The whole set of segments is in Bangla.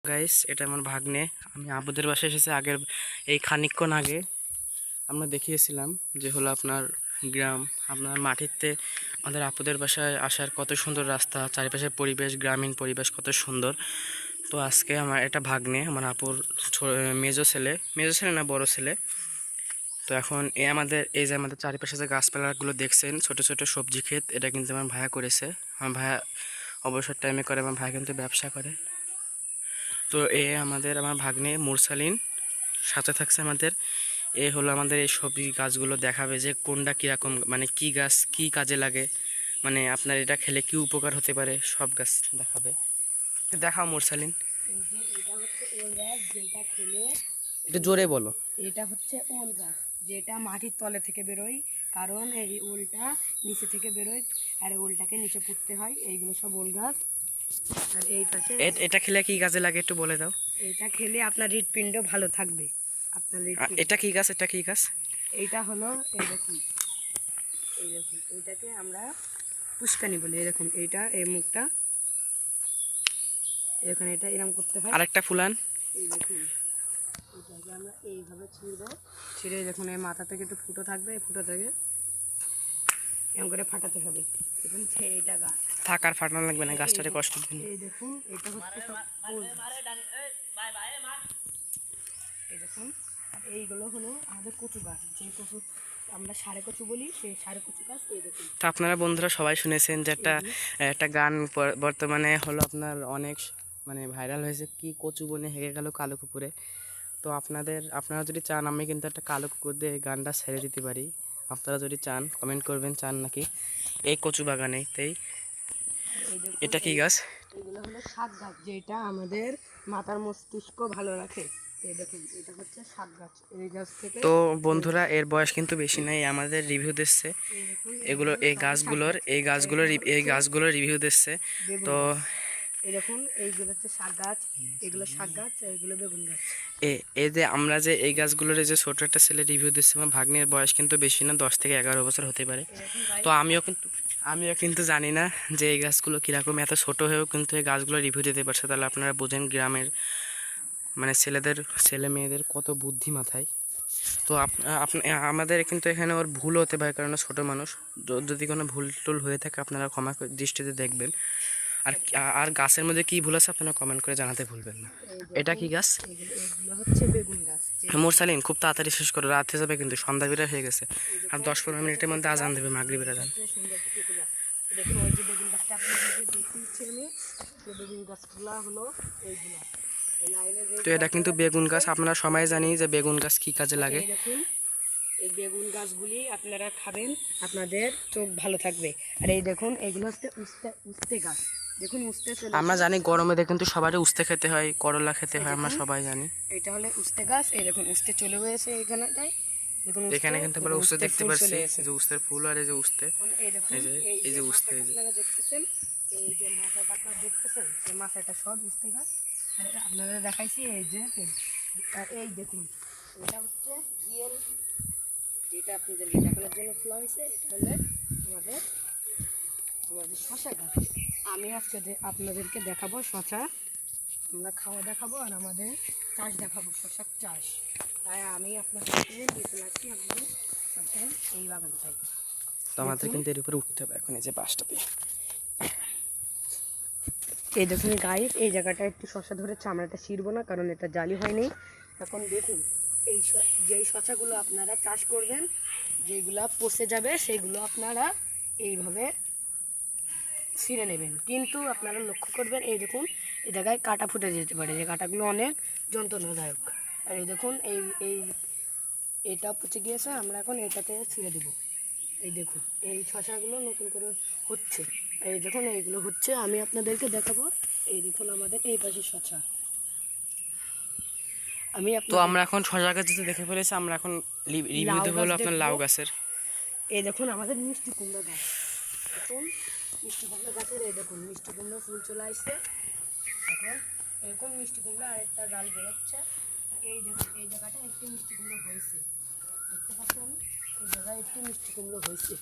গাইস, এটা আমার ভাগ্নে। আমি আবুদের বাসায় এসেছি আগের এই খানিকক্ষণ আগে। আমরা দেখিয়েছিলাম যে হলো আপনার গ্রাম, আপনার মাটিতে আমাদের আপুদের বাসায় আসার কত সুন্দর রাস্তা, চারিপাশের পরিবেশ, গ্রামীণ পরিবেশ কত সুন্দর। তো আজকে আমার এটা ভাগ্নে, আমার আপুর মেজো ছেলে না বড় ছেলে। তো এখন এই যে আমাদের চারিপাশে যে গাছপালাগুলো দেখছেন, ছোট ছোট সবজি ক্ষেত, এটা কিন্তু আমার ভাইয়া করেছে। আমার ভাইয়া অবসর টাইমে করে, আমার ভাইয়া কিন্তু ব্যবসা করে। তো আমার ভাগ্নে মুরসালিন সাথে থাকছে আমাদের। হলো আমাদের এই সবজি গাছগুলো দেখাবে যে কোনটা কীরকম, মানে কি গাছ কি কাজে লাগে, মানে আপনার এটা খেলে কি উপকার হতে পারে, সব গাছ দেখাবে। দেখাও মুরসালিন। এই যে এটা হচ্ছে ওল গাছ, যেটা খেলে এটা জোরে বলো। এটা হচ্ছে ওল গাছ, যেটা মাটির তলে থেকে বেরোয়, কারণ এই ওলটা নিচে থেকে বেরোয়, আর ওলটাকে নিচে পুঁততে হয়। এইগুলো সব ওল গাছ। আর এই পাশে এটা খেলে কি কাজে লাগে একটু বলে দাও। এটা খেলে আপনার হৃৎপিণ্ড ভালো থাকবে। আপনার এটা কি গাছ, এটা কি গাছ? এইটা হলো এই দেখুন, এইটাকে আমরা পুষ্কানি বলি। এই দেখুন, এইটা এই মুখটা এখন এটা এরকম করতে হয়। আরেকটা ফুলান। এই দেখুন, এটাকে আমরা এইভাবে ছিঁড়ে দেখুন, এই মাথা থেকে একটু ফুটো থাকবে, এই ফুটো থেকে এরকম করে ফাটাতে হবে। দেখুন এইটা গাছ থাকার ফাটানো লাগবে না, গাছটারে কষ্ট দিন। এই দেখুন, এটা হচ্ছে সব এই দেখুন। আর এইগুলো হলো আমাদের কচু গাছ, যে কচু আমরা সারে কচু বলি, সেই সারে কচু গাছ। এই দেখুন। তো আপনারা বন্ধুরা সবাই শুনেছেন যে একটা গান বর্তমানে হলো আপনার অনেক মানে ভাইরাল হয়েছে, কি কচু বনে হেগে গেল কালো কুকুরে। তো আপনারা যদি চান, আমি কিন্তু একটা কালো কুকুর দিয়ে এই গানটা ছেড়ে দিতে পারি। আপনারা যদি চান কমেন্ট করবেন, চান নাকি এই কচু বাগানে। তাই এটা কি গাছ? এগুলো হলো শাক গাছ, যেটা আমাদের মাথার মস্তিষ্ক ভালো রাখে। এই দেখুন, এটা হচ্ছে শাক গাছ। এই গাছ থেকে তো বন্ধুরা, এর বয়স কিন্তু বেশি নাই, আমাদের রিভিউ দিচ্ছে এগুলো, এই গাছগুলোর রিভিউ দিচ্ছে। তো এই দেখুন, এইগুলো হচ্ছে শাক গাছ, এগুলো শাক গাছ, এগুলো বেগুন গাছ। এই যে আমরা যে এই গাছগুলোর যে ছোট একটা ছেলে রিভিউ দিচ্ছে, আমার ভাগ্নের বয়স কিন্তু বেশি না, 10 থেকে 11 বছর হতে পারে। তো আমিও কিন্তু জানি না যে এই গাছগুলো কীরকম, এত ছোট হয়েও কিন্তু এই গাছগুলো রিভিউ দিতে পারছে। তাহলে আপনারা বোঝেন গ্রামের মানে ছেলে মেয়েদের কত বুদ্ধি মাথায়। তো আমাদের কিন্তু এখানে ওর ভুল হতে পারে, কারণ ছোট মানুষ। যদি কোনো ভুল টুল হয়ে থাকে আপনারা ক্ষমা দৃষ্টিতে দেখবেন। আর আর গাছের মধ্যে কি ভুল আছে আপনারা কমেন্ট করে জানাতে ভুলবেন না। এটা কি গাছ? এগুলো হচ্ছে বেগুন গাছ। মুরসালিন, খুব তাড়াতাড়ি শেষ করো, রাত হয়ে যাবে কিন্তু, সন্ধ্যা বেলা হয়ে গেছে। আর 10-15 মিনিটের মধ্যে আজান দেবে, মাগরিবের আজান। দেখুন, ওই যে বেগুন গাছটা আপনাদের দেখিয়েছি আমি, বেগুন গাছগুলা হলো এইগুলা। তো এটা কিন্তু বেগুন গাছ, আপনারা সবাই জানি যে বেগুন গাছ কি কাজে লাগে। দেখুন, এই বেগুন গাছগুলি আপনারা খাবেন, আপনাদের চোখ ভালো থাকবে। আর এই দেখুন, এগুলো হচ্ছে উস্তে গাছ। দেখুন, উস্তে চলে, আমরা জানি গরমে কিন্তু সবারই উস্তে খেতে হয়, করলা খেতে হয়, আমরা সবাই জানি। এটা হলো উস্তে গাছ। এই দেখুন, উস্তে চলে গেছে এইখানটায়। দেখুন, এখানে কিন্তু আমরা উস্তে দেখতে পাচ্ছি, যে উস্তের ফুল আর এই যে উস্তে, এই যে উস্তে, এই যে আপনারা দেখতেছেন, এই যে মাথাটা আপনারা দেখতেছেন, এই মাথাটা সব উস্তে গাছ। আর আপনারা দেখাইছি এই যে, আর এই দেখুন, এটা হচ্ছে রিয়েল, যেটা আপনাদেরকে দেখানোর জন্য খোলা হয়েছে। এটা হলে আমাদের শশা গাছ। আমি আজকে আপনাদেরকে দেখাবো শশা, আমরা খাওয়া দেখাবো, আর আমাদের চাষ দেখাবো, শশার চাষ। তাই আমি আপনাদেরকে নিয়ে চলে আসছি আমাদের শশা এই বাগানটাই। তো আমাদের কিন্তু এর উপরে উঠতে হবে এখন, এই যে বাসটা দিয়ে। এই দেখুন গাইস, এই জায়গাটা একটু শশা ধরেছে, আমরা এটা ছিঁড়বো না, কারণ এটা জালি হয়নি। এখন দেখুন, যেই শশাগুলো আপনারা চাষ করবেন, যেগুলা পচে যাবে, সেইগুলো আপনারা এইভাবে ছিঁড়ে নেবেন। কিন্তু আপনারা লক্ষ্য করবেন, এই দেখুন, এই জায়গায় কাঁটা ফুটে যেতে পারে, যে কাঁটাগুলো অনেক যন্ত্রণাদায়ক। আর এই দেখুন, এটা পচে গিয়েছে, আমরা এখন এটাতে ছিঁড়ে দেবো। এই দেখুন, এই শশাগুলো নতুন করে হচ্ছে, এই দেখুন এইগুলো হচ্ছে, আমি আপনাদেরকে দেখাবো। এই দেখুন, আমাদের এই পাশে শশা। তো আমরা এখন শশা গাছ যেতে দেখে ফেলেছি, আমরা এখন রিভিউ দেবো হলো আপনার লাউ গাছের। এই দেখুন, আমাদের মিষ্টি কুমড়া গাছ। দেখুন, মিষ্টি কুমড়া গাছের এই দেখুন, মিষ্টি কুমড়া ফুল চলে আসছে। এখন এরকম মিষ্টি কুমড়া আরেকটা ডাল বেরোচ্ছে। এই দেখুন, এই জায়গাটা একটু মিষ্টি কুমড়ো হয়েছে, দেখতে পাচ্ছেন, এই জায়গায় একটু মিষ্টি কুমড়ো হয়েছে,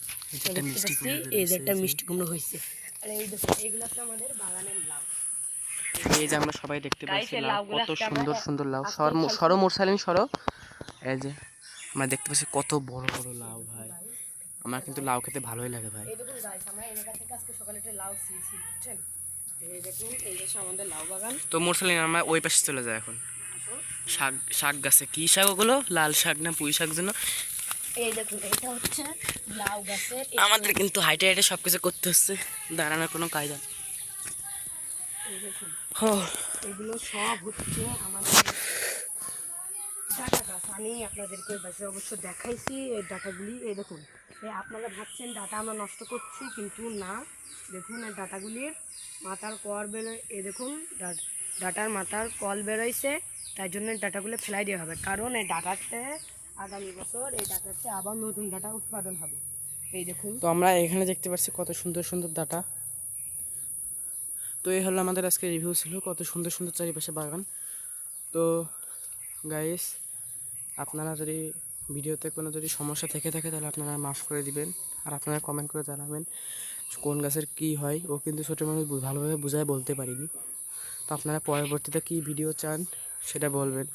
এই যে একটা মিষ্টি কুমড়ো হয়েছে। আর এই দেখুন, এইগুলো হচ্ছে আমাদের বাগানের লাউ। এই যে আমরা সবাই দেখতে Guys, পাচ্ছি এই লাউ, লাউগুলো কত আজকে সুন্দর আমরা সুন্দর লাউ। আজকে সরো মোরসালিন সরো। এই যে আমরা দেখতে পাচ্ছি কত বড় বড় লাউ ভাই। আমার কিন্তু লাউ খেতে ভালোই লাগে ভাই। এই দেখুন গাইস, আমরা এলাকা থেকে আজকে সকালে একটা লাউ ছিঁড়ছি, বুঝছেন? এই দেখুন, এই হচ্ছে আমাদের লাউ বাগান। তো মোরসালিন আমরা ওই পাশে চলে যাই এখন। আসো। শাক শাক গাছে কি শাক ওগুলো? লাল শাক না পুঁই শাক যেন? এই দেখুন, এটা হচ্ছে লাউ গাছের আমাদের কিন্তু হাইটে হাইটে সব কিছু করতে হচ্ছে, দাঁড়ানোর কোনো কায়দা নেই। এই দেখুন, হো, এগুলো সব হচ্ছে আমাদের ডাটা গাছ। আমি আপনাদেরকে বাসে অবশ্য দেখাইছি এই ডাটাগুলি। এই দেখুন, এই আপনারা ভাবছেন ডাটা আমরা নষ্ট করছি, কিন্তু না। দেখুন এই ডাটাগুলির মাথার কল বেরোয়, এই দেখুন ডাটার মাথার কল বেরোইছে, তাই জন্য এই ডাটাগুলো ফেলাই দেওয়া হবে, কারণ এই ডাটাতে আগামী বছর এই ডাটাতে আবার নতুন ডাটা উৎপাদন হবে। এই দেখুন, তো আমরা এখানে দেখতে পাচ্ছি কত সুন্দর সুন্দর ডাটা। তো এই হলো আমাদের আজকে রিভিউ ছিল, কত সুন্দর সুন্দর চারিপাশে বাগান। তো গাইস, আপনারা যদি ভিডিওতে কোনো যদি সমস্যা থেকে থাকে তাহলে আপনারা মাফ করে দিবেন, আর আপনারা কমেন্ট করে জানাবেন কোন গাছের কী হয়। ও কিন্তু ছোটো মানুষ ভালোভাবে বুঝায় বলতে পারিনি। তো আপনারা পরবর্তীতে কী ভিডিও চান সেটা বলবেন।